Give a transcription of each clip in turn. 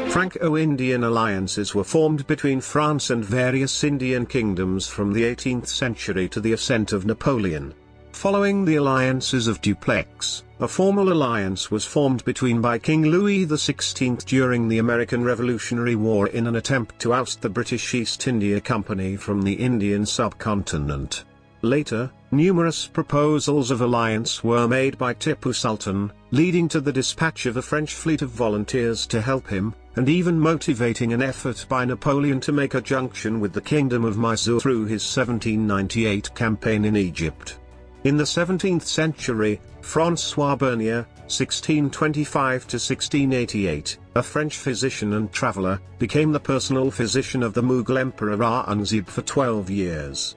Franco-Indian alliances were formed between France and various Indian kingdoms from the 18th century to the ascent of Napoleon. Following the alliances of Dupleix, a formal alliance was formed by King Louis XVI during the American Revolutionary War in an attempt to oust the British East India Company from the Indian subcontinent. Later, numerous proposals of alliance were made by Tipu Sultan, leading to the dispatch of a French fleet of volunteers to help him, and even motivating an effort by Napoleon to make a junction with the Kingdom of Mysore through his 1798 campaign in Egypt. In the 17th century, François Bernier, 1625–1688, a French physician and traveller, became the personal physician of the Mughal Emperor Aurangzeb for 12 years.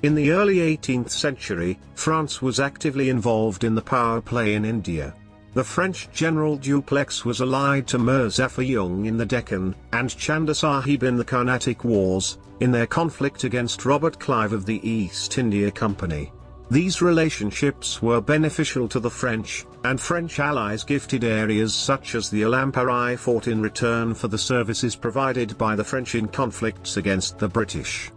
In the early 18th century, France was actively involved in the power play in India. The French General Dupleix was allied to Mir Zafar Jung in the Deccan, and Chanda Sahib in the Carnatic Wars, in their conflict against Robert Clive of the East India Company. These relationships were beneficial to the French, and French allies gifted areas such as the Alampari fort in return for the services provided by the French in conflicts against the British.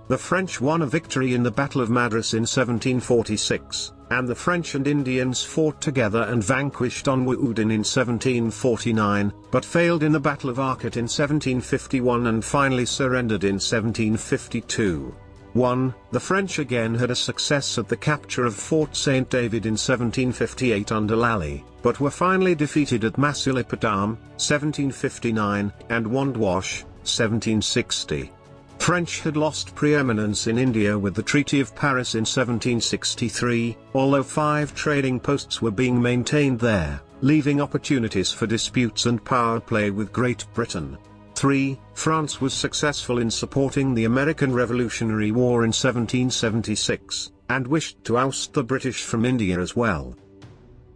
The French won a victory in the Battle of Madras in 1746, and the French and Indians fought together and vanquished Onwuddin in 1749, but failed in the Battle of Arcot in 1751 and finally surrendered in 1752. The French again had a success at the capture of Fort St. David in 1758 under Lally, but were finally defeated at Masulipatam, 1759, and Wandwash, 1760. French had lost preeminence in India with the Treaty of Paris in 1763, although 5 trading posts were being maintained there, leaving opportunities for disputes and power play with Great Britain. France was successful in supporting the American Revolutionary War in 1776, and wished to oust the British from India as well.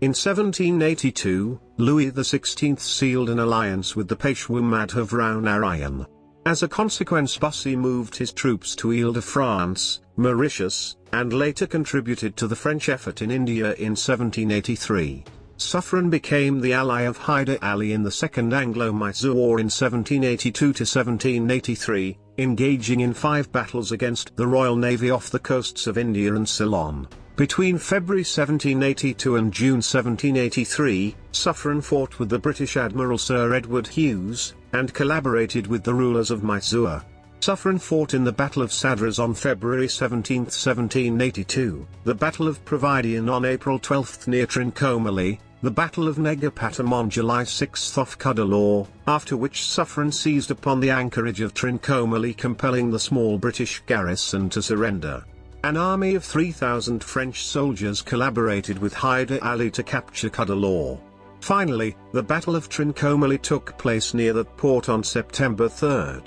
In 1782, Louis XVI sealed an alliance with the Peshwa Madhav Rao Narayan. As a consequence, Bussy moved his troops to Ile de France, Mauritius, and later contributed to the French effort in India in 1783. Suffren became the ally of Hyder Ali in the Second Anglo-Mysore War in 1782–1783, engaging in 5 battles against the Royal Navy off the coasts of India and Ceylon. Between February 1782 and June 1783, Suffren fought with the British Admiral Sir Edward Hughes, and collaborated with the rulers of Mysore. Suffren fought in the Battle of Sadras on February 17, 1782, the Battle of Providian on April 12 near Trincomalee, the Battle of Negapatam on July 6 off Cuddalore, after which Suffren seized upon the anchorage of Trincomalee, compelling the small British garrison to surrender. An army of 3,000 French soldiers collaborated with Hyder Ali to capture Cuddalore. Finally, the Battle of Trincomalee took place near that port on September 3.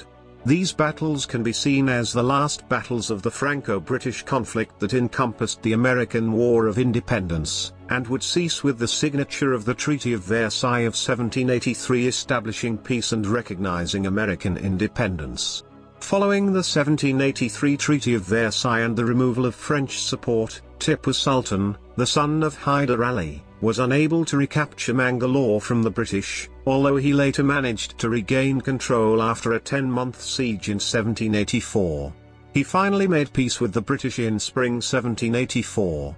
These battles can be seen as the last battles of the Franco-British conflict that encompassed the American War of Independence, and would cease with the signature of the Treaty of Versailles of 1783 establishing peace and recognizing American independence. Following the 1783 Treaty of Versailles and the removal of French support, Tipu Sultan, the son of Hyder Ali, was unable to recapture Mangalore from the British, although he later managed to regain control after a 10-month siege in 1784. He finally made peace with the British in spring 1784.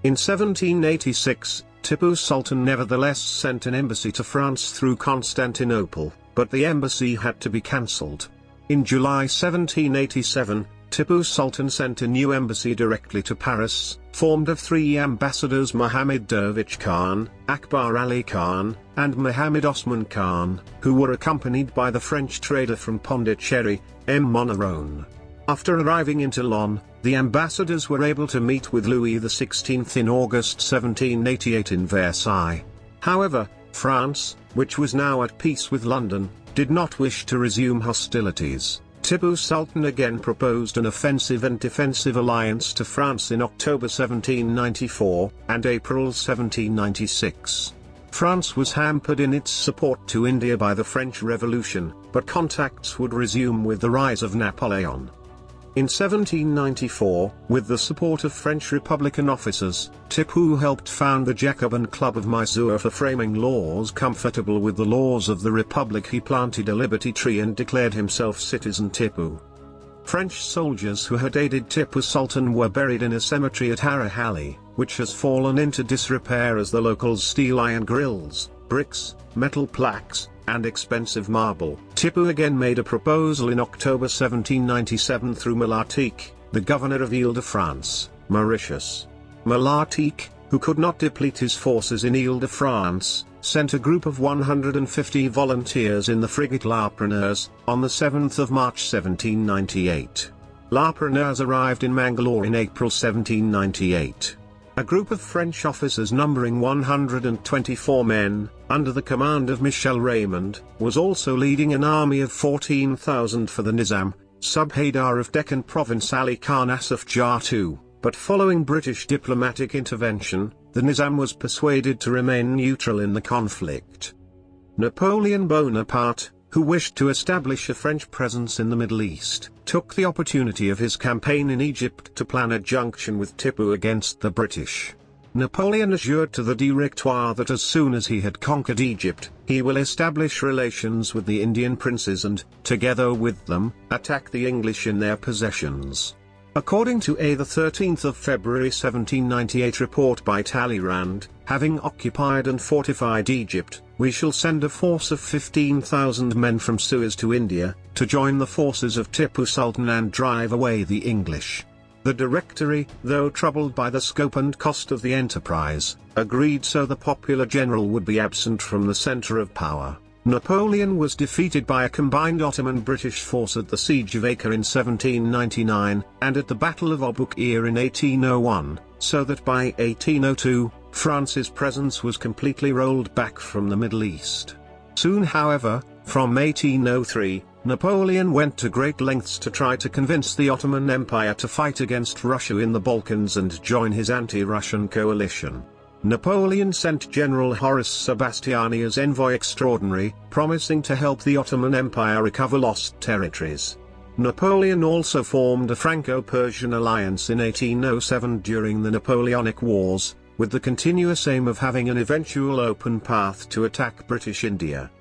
In 1786, Tipu Sultan nevertheless sent an embassy to France through Constantinople, but the embassy had to be cancelled. In July 1787, Tipu Sultan sent a new embassy directly to Paris, formed of 3 ambassadors: Muhammad Dervish Khan, Akbar Ali Khan, and Muhammad Osman Khan, who were accompanied by the French trader from Pondicherry, M. Monneron. After arriving in Toulon, the ambassadors were able to meet with Louis XVI in August 1788 in Versailles. However, France, which was now at peace with London, did not wish to resume hostilities. Tipu Sultan again proposed an offensive and defensive alliance to France in October 1794, and April 1796. France was hampered in its support to India by the French Revolution, but contacts would resume with the rise of Napoleon. In 1794, with the support of French Republican officers, Tipu helped found the Jacobin Club of Mysore for framing laws compatible with the laws of the Republic. He planted a liberty tree and declared himself Citizen Tipu. French soldiers who had aided Tipu Sultan were buried in a cemetery at Harahalli, which has fallen into disrepair as the locals steal iron grills, bricks, metal plaques, and expensive marble. Tipu again made a proposal in October 1797 through Malatique, the governor of Ile-de-France, Mauritius. Malatique, who could not deplete his forces in Ile-de-France, sent a group of 150 volunteers in the frigate La Preneuse, on the 7th of March 1798. La Preneuse arrived in Mangalore in April 1798. A group of French officers numbering 124 men, under the command of Michel Raymond, was also leading an army of 14,000 for the Nizam, Subhadar of Deccan Province Ali Khan Asaf Jah II, but following British diplomatic intervention, the Nizam was persuaded to remain neutral in the conflict. Napoleon Bonaparte, who wished to establish a French presence in the Middle East, took the opportunity of his campaign in Egypt to plan a junction with Tipu against the British. Napoleon assured to the Directoire that as soon as he had conquered Egypt, he will establish relations with the Indian princes and, together with them, attack the English in their possessions. According to a 13th of February 1798 report by Talleyrand, having occupied and fortified Egypt, we shall send a force of 15,000 men from Suez to India, to join the forces of Tipu Sultan and drive away the English. The Directory, though troubled by the scope and cost of the enterprise, agreed so the popular general would be absent from the center of power. Napoleon was defeated by a combined Ottoman-British force at the Siege of Acre in 1799, and at the Battle of Aboukir in 1801, so that by 1802, France's presence was completely rolled back from the Middle East. Soon however, from 1803, Napoleon went to great lengths to try to convince the Ottoman Empire to fight against Russia in the Balkans and join his anti-Russian coalition. Napoleon sent General Horace Sebastiani as envoy extraordinary, promising to help the Ottoman Empire recover lost territories. Napoleon also formed a Franco-Persian alliance in 1807 during the Napoleonic Wars, with the continuous aim of having an eventual open path to attack British India.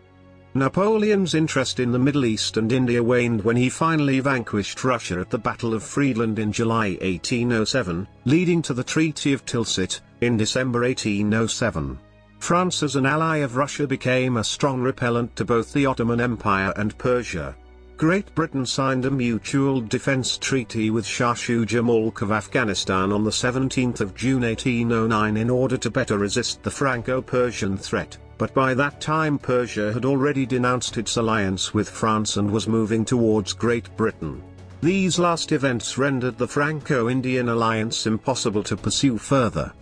Napoleon's interest in the Middle East and India waned when he finally vanquished Russia at the Battle of Friedland in July 1807, leading to the Treaty of Tilsit, in December 1807. France as an ally of Russia became a strong repellent to both the Ottoman Empire and Persia. Great Britain signed a mutual defense treaty with Shah Shuja Mulk of Afghanistan on the 17th of June 1809 in order to better resist the Franco-Persian threat, but by that time Persia had already denounced its alliance with France and was moving towards Great Britain. These last events rendered the Franco-Indian alliance impossible to pursue further.